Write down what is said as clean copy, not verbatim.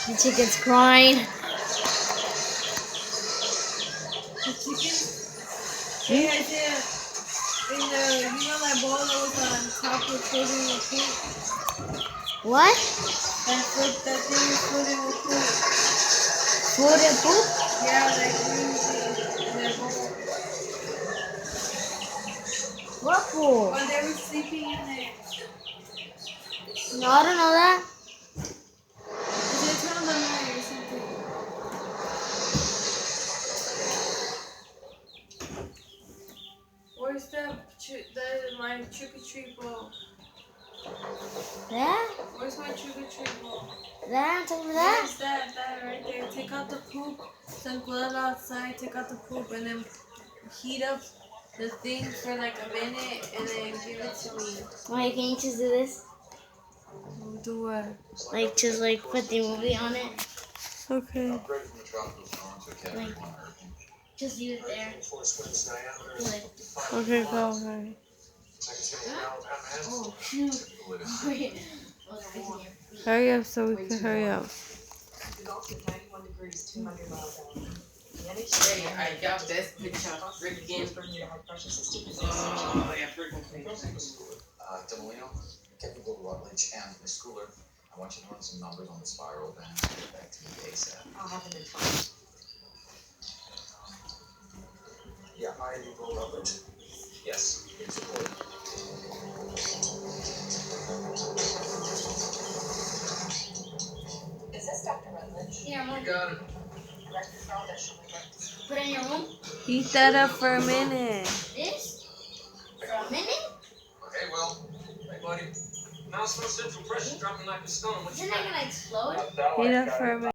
The chicken's crying. The chicken? Hey, I did. In the, you know that bowl that was on top of floating with poop? What? That thing was floating with poop. Food and poop? Yeah, that green thing in that bowl. What pool? While they were sleeping in there. No, I don't know that. They turned on light or something. Where's my trick-or-treat bowl? That? Where's my trick-or-treat bowl? That? Tell me that? Where's that right there? Take out the poop, then go outside, take out the poop, and then heat up the thing for like a minute, and then give it to me. Why can you just do this? Do what? Like just like put the movie on it. Okay. Like just leave it there. Like, Okay, go ahead. oh shoot. Wait. Hurry up so we can hurry up. Hey, I got this picture freaking. Oh, yeah, freaking Demolino, get me to Rutledge and Miss Schooler. I want you to run some numbers on the spiral then get back to me ASAP. I'll have them in time. Yeah, I need to Rutledge. Yes, it's important. Is this Dr. Rutledge? Here, I'm You got it. Director Frolish, will be put it in your room. Heat that up for a minute. This? For a minute? Okay, well, hey buddy. Now it's no central pressure dropping like a stone. What Isn't that gonna explode? Heat up for a minute.